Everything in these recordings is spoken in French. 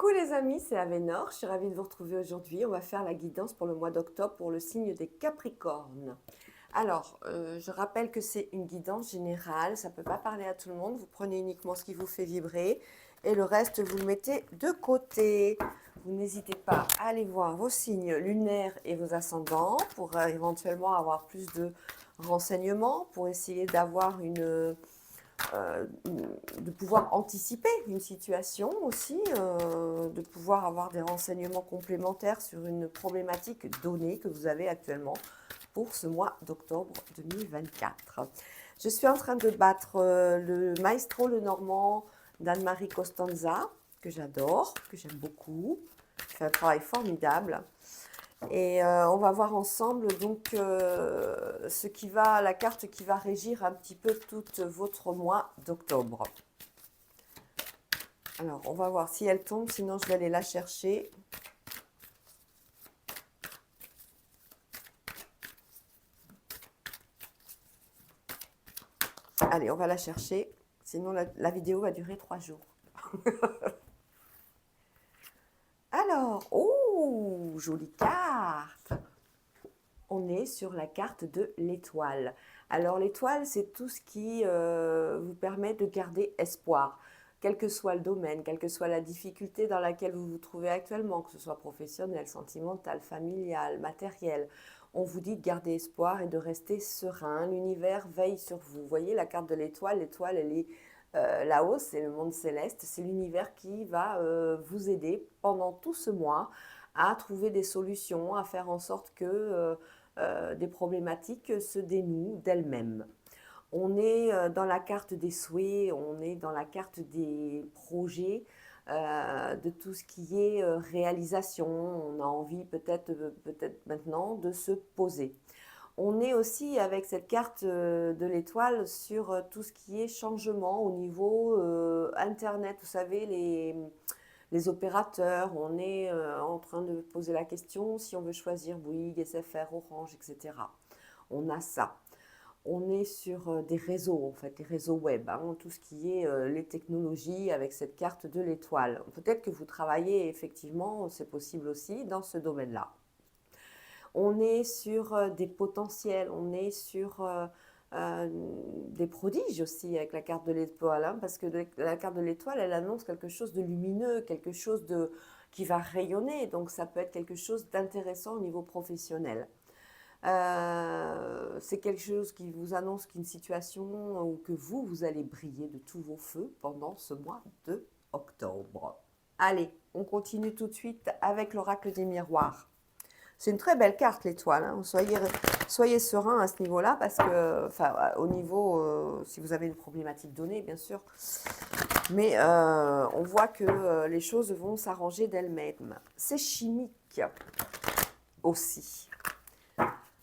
Coucou les amis, c'est Avénor, je suis ravie de vous retrouver aujourd'hui. On va faire la guidance pour le mois d'octobre pour le signe des Capricornes. Alors, je rappelle que c'est une guidance générale, ça ne peut pas parler à tout le monde. Vous prenez uniquement ce qui vous fait vibrer et le reste, vous le mettez de côté. Vous n'hésitez pas à aller voir vos signes lunaires et vos ascendants pour éventuellement avoir plus de renseignements, pour essayer d'avoir de pouvoir anticiper une situation aussi, de pouvoir avoir des renseignements complémentaires sur une problématique donnée que vous avez actuellement pour ce mois d'octobre 2024. Je suis en train de battre le maestro le normand d'Anne-Marie Costanza, que j'adore, que j'aime beaucoup. Il fait un travail formidable. Et on va voir ensemble donc la carte qui va régir un petit peu tout votre mois d'octobre. Alors, on va voir si elle tombe, sinon je vais aller la chercher. Allez, on va la chercher, sinon la vidéo va durer 3 jours. Alors, oh, jolie carte! On est sur la carte de l'étoile. Alors l'étoile, c'est tout ce qui vous permet de garder espoir, quel que soit le domaine, quelle que soit la difficulté dans laquelle vous vous trouvez actuellement, que ce soit professionnel, sentimental, familial, matériel. On vous dit de garder espoir et de rester serein. L'univers veille sur vous. Vous voyez la carte de l'étoile, elle est là-haut, c'est le monde céleste, c'est l'univers qui va vous aider pendant tout ce mois à trouver des solutions, à faire en sorte que des problématiques se dénouent d'elles-mêmes. On est dans la carte des souhaits, on est dans la carte des projets, de tout ce qui est réalisation. On a envie peut-être maintenant de se poser. On est aussi avec cette carte de l'étoile sur tout ce qui est changement au niveau Internet. Vous savez, les opérateurs, on est en train de poser la question si on veut choisir Bouygues, SFR, Orange, etc. On a ça. On est sur des réseaux, en fait, des réseaux web, hein, tout ce qui est les technologies avec cette carte de l'étoile. Peut-être que vous travaillez effectivement, c'est possible aussi, dans ce domaine-là. On est sur des potentiels, on est sur des prodiges aussi avec la carte de l'étoile, hein, parce que la carte de l'étoile, elle annonce quelque chose de lumineux, quelque chose qui va rayonner, donc ça peut être quelque chose d'intéressant au niveau professionnel. C'est quelque chose qui vous annonce qu'une situation où que vous allez briller de tous vos feux pendant ce mois de octobre. Allez, on continue tout de suite avec l'oracle des miroirs. C'est une très belle carte, l'étoile, hein. Soyez serein à ce niveau-là, parce que, enfin, au niveau, si vous avez une problématique donnée, bien sûr, mais on voit que les choses vont s'arranger d'elles-mêmes. C'est chimique aussi.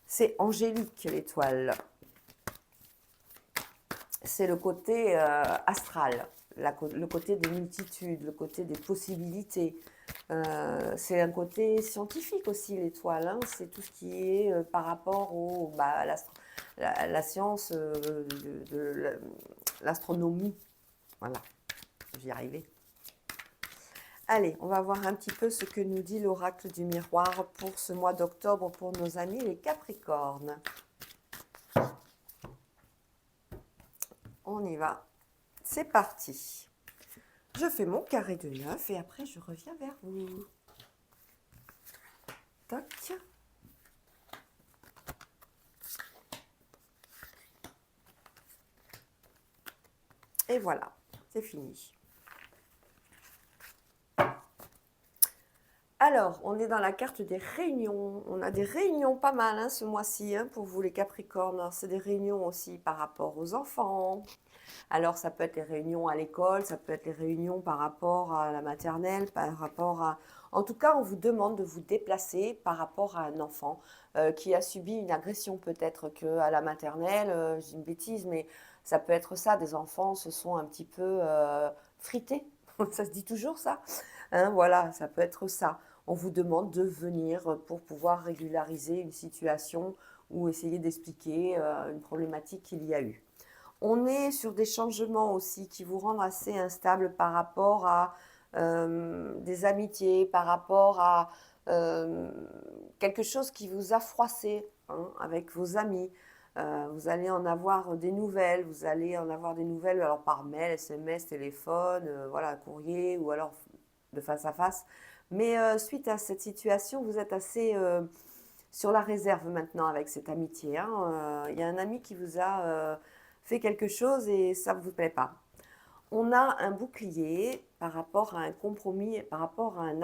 C'est angélique, l'étoile. C'est le côté astral, le côté des multitudes, le côté des possibilités. C'est un côté scientifique aussi, l'étoile, hein. C'est tout ce qui est par rapport à la science de l'astronomie. Voilà, j'y arrivais. Allez, on va voir un petit peu ce que nous dit l'oracle du miroir pour ce mois d'octobre pour nos amis les Capricornes. On y va. C'est parti. Je fais mon carré de 9 et après je reviens vers vous. Toc. Et voilà, c'est fini. Alors, on est dans la carte des réunions. On a des réunions pas mal, hein, ce mois-ci, hein, pour vous les Capricornes. C'est des réunions aussi par rapport aux enfants. Alors, ça peut être les réunions à l'école, ça peut être les réunions par rapport à la maternelle, par rapport à... En tout cas, on vous demande de vous déplacer par rapport à un enfant qui a subi une agression peut-être qu'à la maternelle. Je dis une bêtise, mais ça peut être ça. Des enfants se sont un petit peu frités. Ça se dit toujours ça, hein, voilà, ça peut être ça. On vous demande de venir pour pouvoir régulariser une situation ou essayer d'expliquer une problématique qu'il y a eu. On est sur des changements aussi qui vous rendent assez instable par rapport à des amitiés, par rapport à euh, quelque chose qui vous a froissé, hein, avec vos amis. Vous allez en avoir des nouvelles, vous allez en avoir des nouvelles alors par mail, SMS, téléphone, voilà, courrier ou alors de face à face. Mais suite à cette situation, vous êtes assez sur la réserve maintenant avec cette amitié, hein. Il y a un ami qui vous a fait quelque chose et ça ne vous plaît pas. On a un bouclier par rapport à un compromis, par rapport à un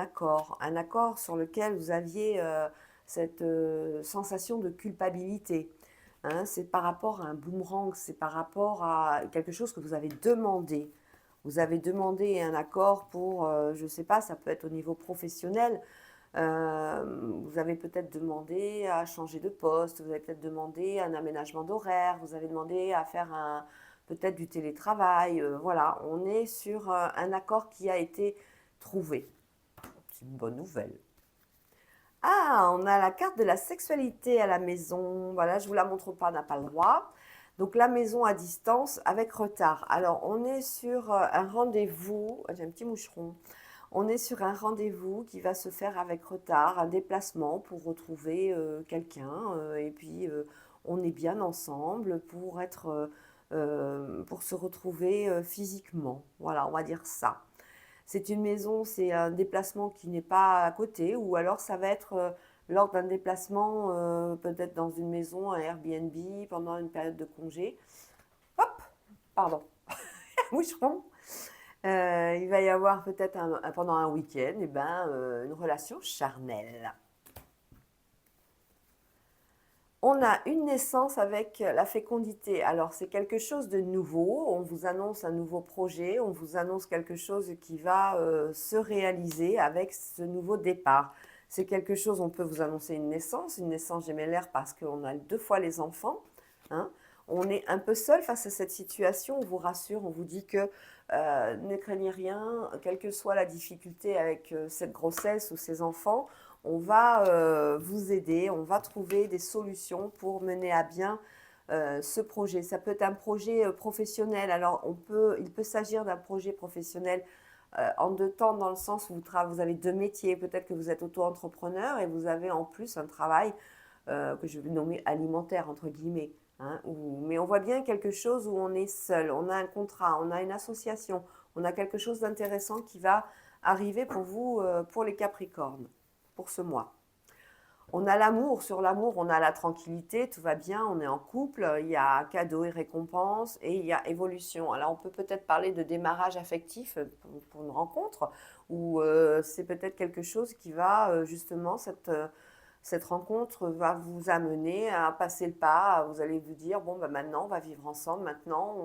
accord sur lequel vous aviez cette sensation de culpabilité. Hein, c'est par rapport à un boomerang, c'est par rapport à quelque chose que vous avez demandé. Vous avez demandé un accord pour, je ne sais pas, ça peut être au niveau professionnel. Vous avez peut-être demandé à changer de poste, vous avez peut-être demandé un aménagement d'horaire, vous avez demandé à faire peut-être du télétravail. Voilà, on est sur un accord qui a été trouvé. C'est une bonne nouvelle. Ah, on a la carte de la sexualité à la maison. Voilà, je ne vous la montre pas, on n'a pas le droit. Donc la maison à distance avec retard. Alors on est sur un rendez-vous. J'ai un petit moucheron. On est sur un rendez-vous qui va se faire avec retard, un déplacement pour retrouver quelqu'un. Et puis on est bien ensemble pour se retrouver physiquement. Voilà, on va dire ça. C'est une maison, c'est un déplacement qui n'est pas à côté, ou alors ça va être lors d'un déplacement, peut-être dans une maison, un Airbnb, pendant une période de congé. Hop, pardon, moucheron. Il va y avoir peut-être pendant un week-end une relation charnelle. On a une naissance avec la fécondité. Alors c'est quelque chose de nouveau, on vous annonce un nouveau projet, on vous annonce quelque chose qui va se réaliser avec ce nouveau départ. C'est quelque chose, on peut vous annoncer une naissance gémellaire parce qu'on a 2 fois les enfants, hein. On est un peu seul face à cette situation, on vous rassure, on vous dit que ne craignez rien, quelle que soit la difficulté avec cette grossesse ou ces enfants, on va vous aider, on va trouver des solutions pour mener à bien ce projet. Ça peut être un projet professionnel. Alors, il peut s'agir d'un projet professionnel en 2 temps, dans le sens où vous avez 2 métiers. Peut-être que vous êtes auto-entrepreneur et vous avez en plus un travail que je vais nommer alimentaire, entre guillemets. Hein, mais on voit bien quelque chose où on est seul, on a un contrat, on a une association, on a quelque chose d'intéressant qui va arriver pour vous, pour les Capricornes, pour ce mois. On a l'amour, sur l'amour, on a la tranquillité, tout va bien, on est en couple, il y a cadeau et récompense et il y a évolution. Alors on peut peut-être parler de démarrage affectif pour une rencontre, ou c'est peut-être quelque chose qui va justement, cette rencontre va vous amener à passer le pas, vous allez vous dire, bon, bah, maintenant on va vivre ensemble, maintenant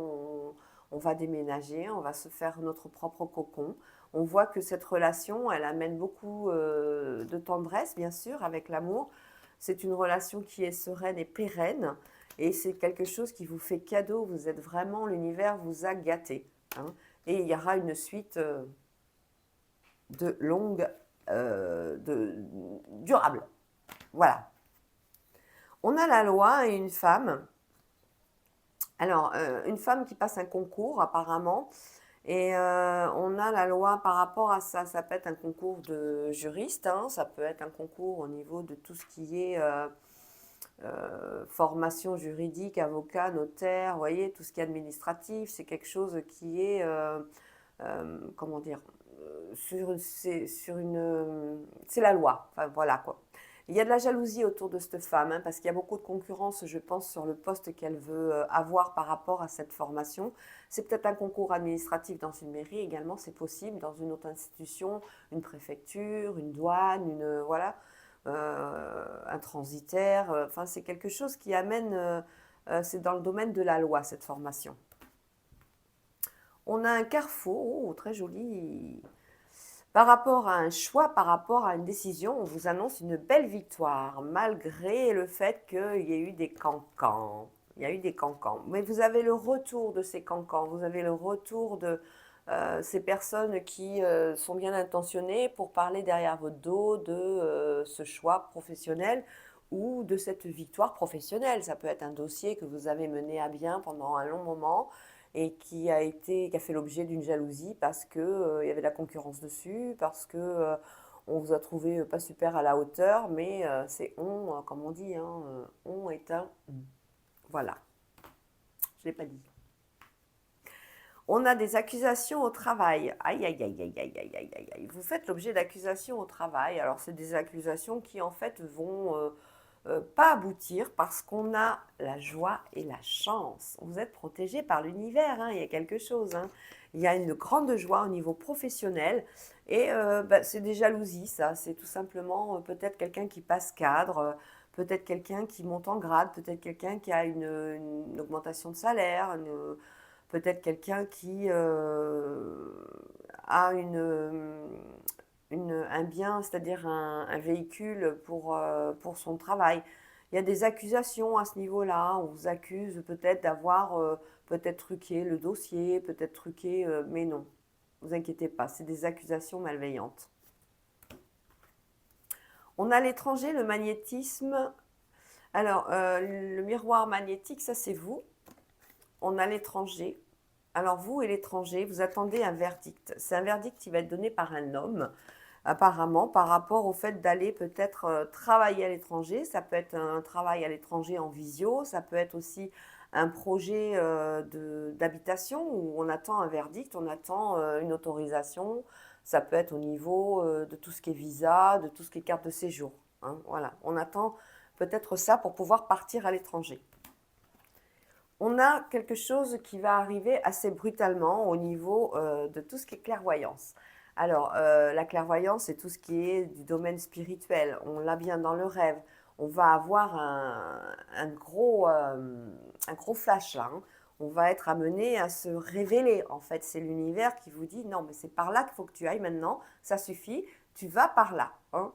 on va déménager, on va se faire notre propre cocon. On voit que cette relation, elle amène beaucoup de tendresse, bien sûr, avec l'amour. C'est une relation qui est sereine et pérenne, et c'est quelque chose qui vous fait cadeau. Vous êtes vraiment, l'univers vous a gâté, hein. Et il y aura une suite de longue, durable. Voilà. On a la loi et une femme. Alors, une femme qui passe un concours, apparemment, et on a la loi par rapport à ça. Ça peut être un concours de juriste, hein, ça peut être un concours au niveau de tout ce qui est formation juridique, avocat, notaire, vous voyez, tout ce qui est administratif. C'est quelque chose qui est, comment dire, c'est la loi. Enfin, voilà quoi. Il y a de la jalousie autour de cette femme, hein, parce qu'il y a beaucoup de concurrence, je pense, sur le poste qu'elle veut avoir par rapport à cette formation. C'est peut-être un concours administratif dans une mairie également, c'est possible, dans une autre institution, une préfecture, une douane, voilà, un transitaire. Enfin, c'est quelque chose qui amène, c'est dans le domaine de la loi, cette formation. On a un carrefour, oh, très joli. Par rapport à un choix, par rapport à une décision, on vous annonce une belle victoire, malgré le fait qu'il y ait eu des cancans. Il y a eu des cancans. Mais vous avez le retour de ces cancans, vous avez le retour de ces personnes qui sont bien intentionnées pour parler derrière votre dos de ce choix professionnel ou de cette victoire professionnelle. Ça peut être un dossier que vous avez mené à bien pendant un long moment et qui a fait l'objet d'une jalousie parce que, il y avait de la concurrence dessus, parce que on vous a trouvé pas super à la hauteur, mais c'est on, comme on dit, hein, on est un voilà, je l'ai pas dit. On a des accusations au travail. Aïe, aïe, aïe, aïe, aïe, aïe, aïe, aïe, aïe. Vous faites l'objet d'accusations au travail. Alors, c'est des accusations qui, en fait, vont pas aboutir parce qu'on a la joie et la chance. Vous êtes protégé par l'univers, hein, il y a quelque chose. Hein. Il y a une grande joie au niveau professionnel et c'est des jalousies, ça. C'est tout simplement peut-être quelqu'un qui passe cadre, peut-être quelqu'un qui monte en grade, peut-être quelqu'un qui a une augmentation de salaire, peut-être quelqu'un qui a un bien, c'est-à-dire un véhicule pour son travail. Il y a des accusations à ce niveau-là. On vous accuse peut-être d'avoir peut-être truqué le dossier, peut-être truqué, mais non, ne vous inquiétez pas, c'est des accusations malveillantes. On a l'étranger, le magnétisme. Alors, le miroir magnétique, ça c'est vous. On a l'étranger. Alors vous et l'étranger, vous attendez un verdict. C'est un verdict qui va être donné par un homme, apparemment, par rapport au fait d'aller peut-être travailler à l'étranger. Ça peut être un travail à l'étranger en visio, ça peut être aussi un projet d'habitation où on attend un verdict, on attend une autorisation. Ça peut être au niveau de tout ce qui est visa, de tout ce qui est carte de séjour. Hein, voilà, on attend peut-être ça pour pouvoir partir à l'étranger. On a quelque chose qui va arriver assez brutalement au niveau de tout ce qui est clairvoyance. Alors, la clairvoyance, c'est tout ce qui est du domaine spirituel. On l'a bien dans le rêve. On va avoir un gros flash là. Hein. On va être amené à se révéler. En fait, c'est l'univers qui vous dit non, mais c'est par là qu'il faut que tu ailles maintenant. Ça suffit. Tu vas par là. Hein.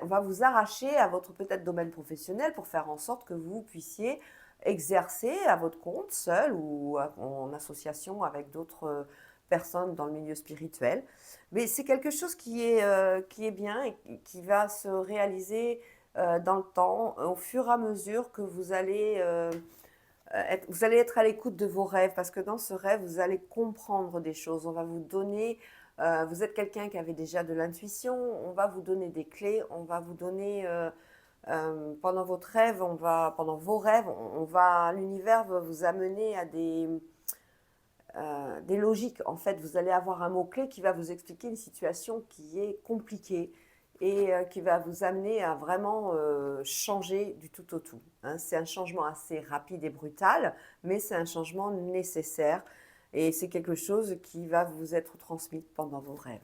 On va vous arracher à votre peut-être domaine professionnel pour faire en sorte que vous puissiez exercer à votre compte, seul ou en association avec d'autres personnes dans le milieu spirituel. Mais c'est quelque chose qui est bien et qui va se réaliser dans le temps, au fur et à mesure que vous allez être à l'écoute de vos rêves, parce que dans ce rêve, vous allez comprendre des choses. On va vous donner, vous êtes quelqu'un qui avait déjà de l'intuition, on va vous donner des clés, on va vous donner pendant votre rêve, pendant vos rêves, l'univers va vous amener à des logiques. En fait, vous allez avoir un mot-clé qui va vous expliquer une situation qui est compliquée et qui va vous amener à vraiment changer du tout au tout. Hein. C'est un changement assez rapide et brutal, mais c'est un changement nécessaire et c'est quelque chose qui va vous être transmis pendant vos rêves.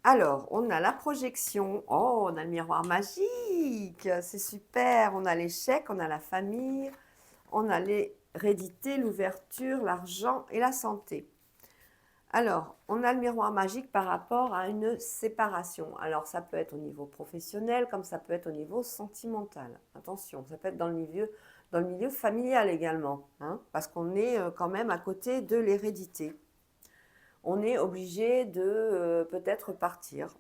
Alors, on a la projection. Oh, on a le miroir magique. C'est super. On a l'échec, on a la famille, on a l'hérédité, l'ouverture, l'argent et la santé. Alors, on a le miroir magique par rapport à une séparation. Alors, ça peut être au niveau professionnel comme ça peut être au niveau sentimental. Attention, ça peut être dans le milieu familial également, hein, parce qu'on est quand même à côté de l'hérédité. On est obligé de peut-être partir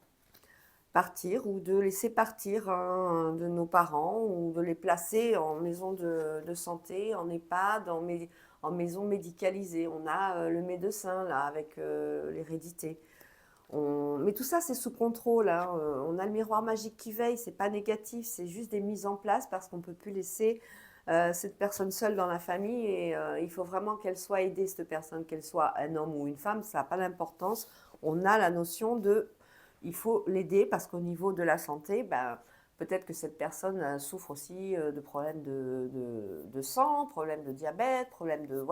ou de laisser partir de nos parents ou de les placer en maison de santé, en EHPAD, en maison médicalisée. On a le médecin là avec l'hérédité. Mais tout ça, c'est sous contrôle. Hein. On a le miroir magique qui veille, c'est pas négatif, c'est juste des mises en place parce qu'on ne peut plus laisser cette personne seule dans la famille et il faut vraiment qu'elle soit aidée, cette personne, qu'elle soit un homme ou une femme, ça n'a pas d'importance. On a la notion il faut l'aider parce qu'au niveau de la santé, peut-être que cette personne souffre aussi de problèmes de sang, problèmes de diabète, problèmes de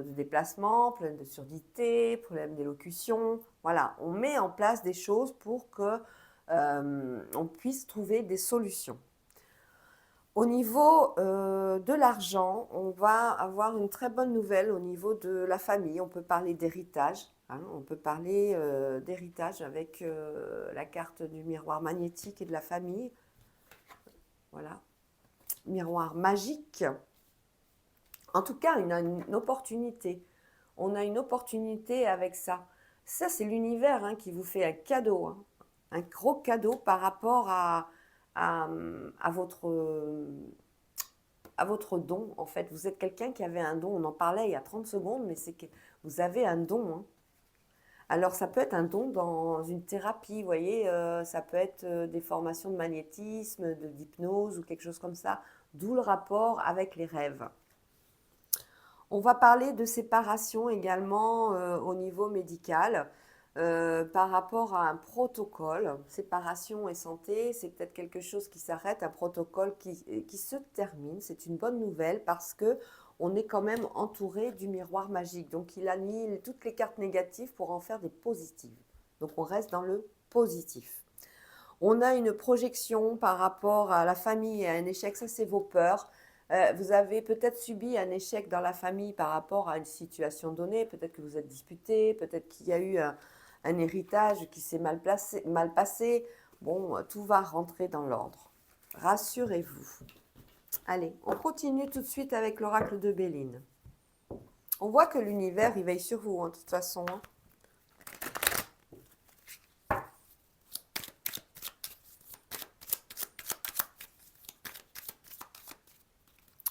déplacement, problèmes de surdité, problèmes d'élocution. Voilà, on met en place des choses pour que on puisse trouver des solutions. Au niveau de l'argent, on va avoir une très bonne nouvelle au niveau de la famille. On peut parler d'héritage. Hein, on peut parler d'héritage avec la carte du miroir magnétique et de la famille. Voilà. Miroir magique. En tout cas, on a une opportunité. On a une opportunité avec ça. Ça, c'est l'univers qui vous fait un cadeau. Hein, un gros cadeau par rapport à votre à votre don, en fait. Vous êtes quelqu'un qui avait un don. On en parlait il y a 30 secondes, mais c'est que vous avez un don, hein. Alors, ça peut être un don dans une thérapie, vous voyez, ça peut être des formations de magnétisme, d'hypnose ou quelque chose comme ça, d'où le rapport avec les rêves. On va parler de séparation également au niveau médical par rapport à un protocole. Séparation et santé, c'est peut-être quelque chose qui s'arrête, un protocole qui se termine. C'est une bonne nouvelle parce que on est quand même entouré du miroir magique. Donc il annule toutes les cartes négatives pour en faire des positives. Donc on reste dans le positif. On a une projection par rapport à la famille et à un échec, ça c'est vos peurs. Vous avez peut-être subi un échec dans la famille par rapport à une situation donnée, peut-être que vous êtes disputé, peut-être qu'il y a eu un héritage qui s'est mal passé. Bon, tout va rentrer dans l'ordre. Rassurez-vous. Allez, on continue tout de suite avec l'oracle de Béline. On voit que l'univers, il veille sur vous, hein, de toute façon, hein.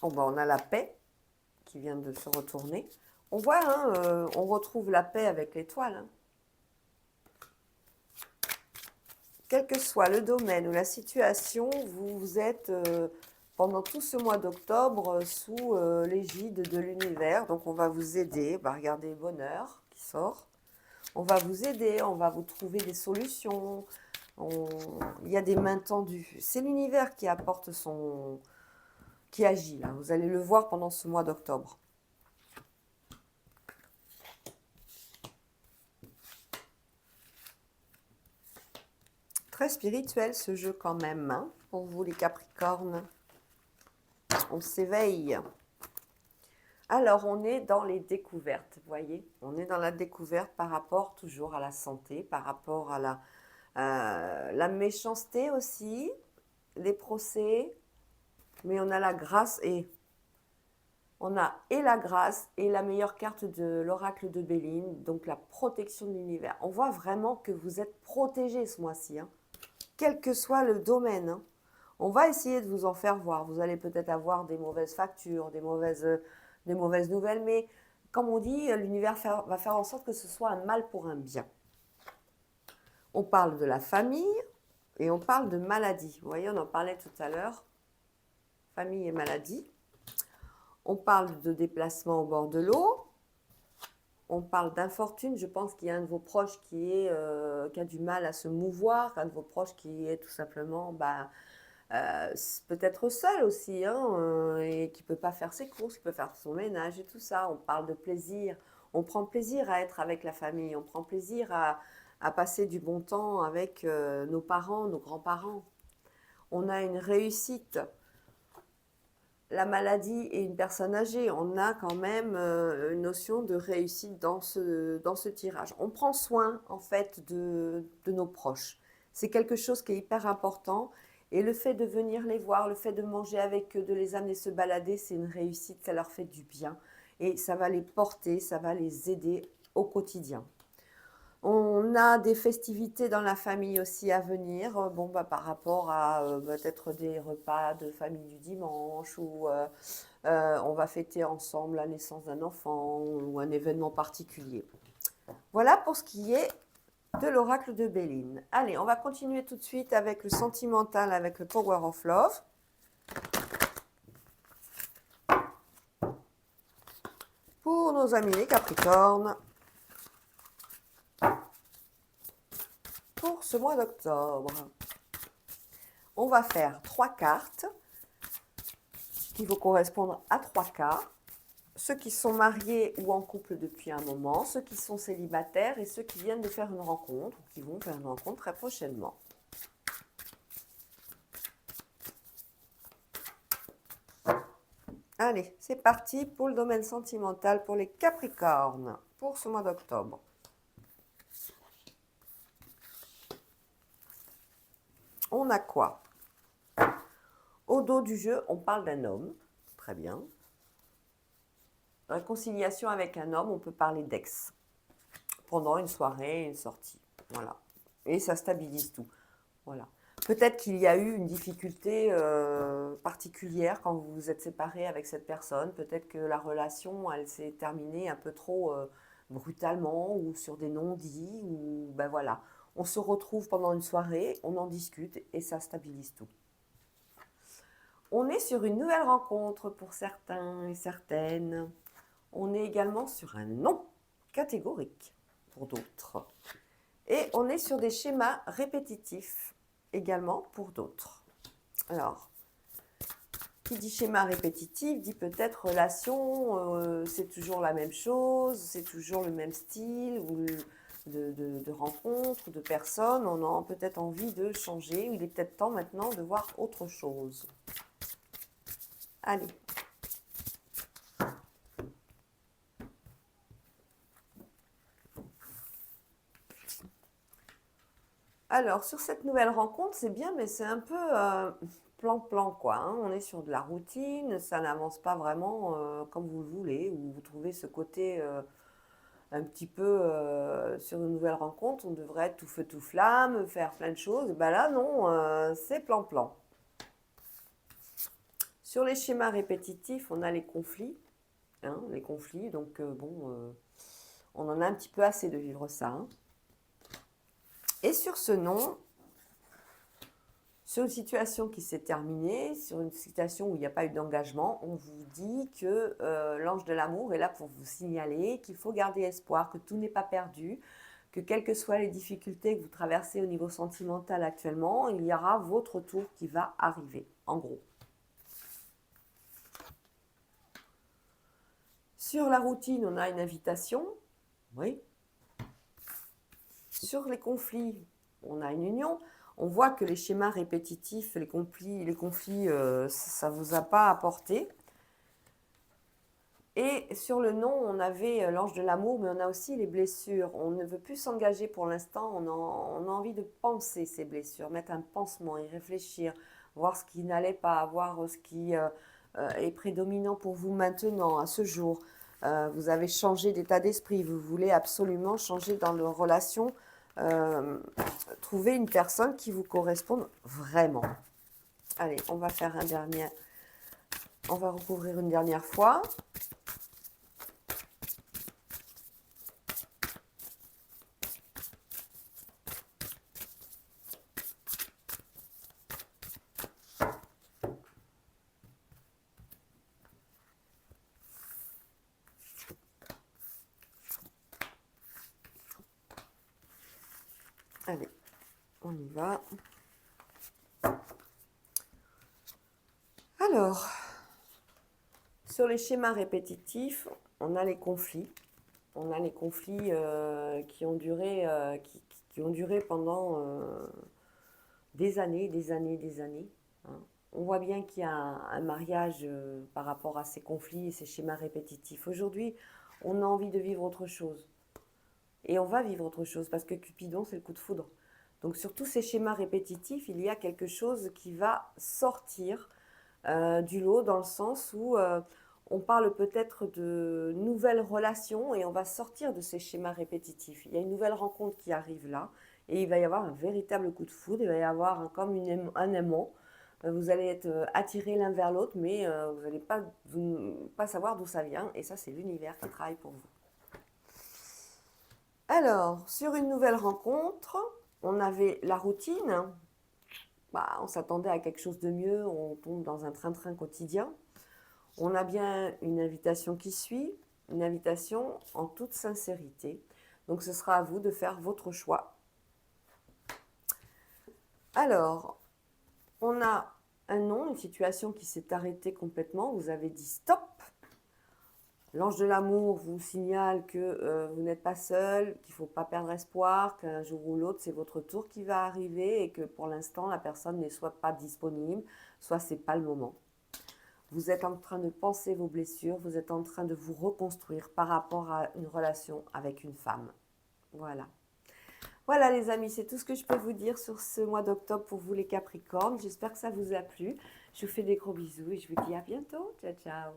Oh, ben, on a la paix qui vient de se retourner. On voit, hein, on retrouve la paix avec l'étoile, hein. Quel que soit le domaine ou la situation, vous êtes pendant tout ce mois d'octobre sous l'égide de l'univers. Donc on va vous aider. Bah, regardez le bonheur qui sort. On va vous aider, on va vous trouver des solutions. Il y a des mains tendues. C'est l'univers qui apporte qui agit là. Vous allez le voir pendant ce mois d'octobre. Très spirituel ce jeu quand même, hein, pour vous les Capricornes. On s'éveille. Alors, on est dans les découvertes, vous voyez. On est dans la découverte par rapport toujours à la santé, par rapport à la méchanceté aussi, les procès. Mais on a la grâce et on a et la grâce et la meilleure carte de l'oracle de Béline, donc la protection de l'univers. On voit vraiment que vous êtes protégé ce mois-ci, hein, quel que soit le domaine, hein. On va essayer de vous en faire voir. Vous allez peut-être avoir des mauvaises factures, des mauvaises nouvelles, mais comme on dit, l'univers va faire en sorte que ce soit un mal pour un bien. On parle de la famille et on parle de maladie. Vous voyez, on en parlait tout à l'heure. Famille et maladie. On parle de déplacement au bord de l'eau. On parle d'infortune. Je pense qu'il y a un de vos proches qui a du mal à se mouvoir, un de vos proches qui est tout simplement peut-être seul aussi, hein, et qui ne peut pas faire ses courses, qui peut faire son ménage et tout ça. On parle de plaisir. On prend plaisir à être avec la famille. On prend plaisir à passer du bon temps avec nos parents, nos grands-parents. On a une réussite. La maladie et une personne âgée, on a quand même une notion de réussite dans ce tirage. On prend soin en fait de nos proches. C'est quelque chose qui est hyper important. Et le fait de venir les voir, le fait de manger avec eux, de les amener se balader, c'est une réussite, ça leur fait du bien. Et ça va les porter, ça va les aider au quotidien. On a des festivités dans la famille aussi à venir, par rapport à peut-être des repas de famille du dimanche ou on va fêter ensemble la naissance d'un enfant ou un événement particulier. Voilà pour ce qui est de l'oracle de Béline. Allez, on va continuer tout de suite avec le sentimental, avec le Power of Love. Pour nos amis les Capricornes, pour ce mois d'octobre, on va faire 3 cartes qui vont correspondre à 3 cas. Ceux qui sont mariés ou en couple depuis un moment, ceux qui sont célibataires et ceux qui viennent de faire une rencontre ou qui vont faire une rencontre très prochainement. Allez, c'est parti pour le domaine sentimental pour les Capricornes pour ce mois d'octobre. On a quoi? Au dos du jeu, on parle d'un homme. Très bien. Réconciliation avec un homme, on peut parler d'ex. Pendant une soirée, une sortie. Voilà. Et ça stabilise tout. Voilà. Peut-être qu'il y a eu une difficulté particulière quand vous vous êtes séparé avec cette personne. Peut-être que la relation, elle s'est terminée un peu trop brutalement ou sur des non-dits. Ou ben voilà, on se retrouve pendant une soirée, on en discute et ça stabilise tout. On est sur une nouvelle rencontre pour certains et certaines. On est également sur un non catégorique pour d'autres. Et on est sur des schémas répétitifs également pour d'autres. Alors, qui dit schéma répétitif dit peut-être relation, c'est toujours la même chose, c'est toujours le même style ou de rencontre, de personnes. On a peut-être envie de changer. Il est peut-être temps maintenant de voir autre chose. Allez. Alors, sur cette nouvelle rencontre, c'est bien, mais c'est un peu plan-plan, quoi. Hein. On est sur de la routine, ça n'avance pas vraiment comme vous le voulez, ou vous trouvez ce côté un petit peu sur une nouvelle rencontre, on devrait être tout feu, tout flamme, faire plein de choses. Et ben là, non, c'est plan-plan. Sur les schémas répétitifs, on a les conflits. Hein, les conflits, donc on en a un petit peu assez de vivre ça. Hein. Et sur ce non, sur une situation qui s'est terminée, sur une situation où il n'y a pas eu d'engagement, on vous dit que l'ange de l'amour est là pour vous signaler qu'il faut garder espoir, que tout n'est pas perdu, que quelles que soient les difficultés que vous traversez au niveau sentimental actuellement, il y aura votre tour qui va arriver, en gros. Sur la routine, on a une invitation, oui. Sur les conflits, on a une union. On voit que les schémas répétitifs, les conflits, ça ne vous a pas apporté. Et sur le non, on avait l'ange de l'amour, mais on a aussi les blessures. On ne veut plus s'engager pour l'instant, on a envie de penser ces blessures, mettre un pansement, y réfléchir, voir ce qui n'allait pas, voir ce qui est prédominant pour vous maintenant, à ce jour. Vous avez changé d'état d'esprit, vous voulez absolument changer dans leur relation, trouver une personne qui vous corresponde vraiment. Allez, on va faire on va recouvrir une dernière fois. Allez, on y va. Alors, sur les schémas répétitifs, on a les conflits. On a les conflits qui ont duré pendant des années, des années, des années. Hein. On voit bien qu'il y a un mariage par rapport à ces conflits et ces schémas répétitifs. Aujourd'hui, on a envie de vivre autre chose. Et on va vivre autre chose parce que Cupidon, c'est le coup de foudre. Donc sur tous ces schémas répétitifs, il y a quelque chose qui va sortir du lot dans le sens où on parle peut-être de nouvelles relations et on va sortir de ces schémas répétitifs. Il y a une nouvelle rencontre qui arrive là et il va y avoir un véritable coup de foudre, il va y avoir comme un aimant. Vous allez être attirés l'un vers l'autre, mais vous n'allez pas savoir d'où ça vient et ça, c'est l'univers qui travaille pour vous. Alors, sur une nouvelle rencontre, on avait la routine. Bah, on s'attendait à quelque chose de mieux, on tombe dans un train-train quotidien. On a bien une invitation qui suit, une invitation en toute sincérité. Donc ce sera à vous de faire votre choix. Alors, on a un non, une situation qui s'est arrêtée complètement. Vous avez dit stop. L'ange de l'amour vous signale que vous n'êtes pas seul, qu'il ne faut pas perdre espoir, qu'un jour ou l'autre, c'est votre tour qui va arriver et que pour l'instant, la personne n'est soit pas disponible, soit ce n'est pas le moment. Vous êtes en train de penser vos blessures, vous êtes en train de vous reconstruire par rapport à une relation avec une femme. Voilà. Voilà les amis, c'est tout ce que je peux vous dire sur ce mois d'octobre pour vous les Capricornes. J'espère que ça vous a plu. Je vous fais des gros bisous et je vous dis à bientôt. Ciao, ciao.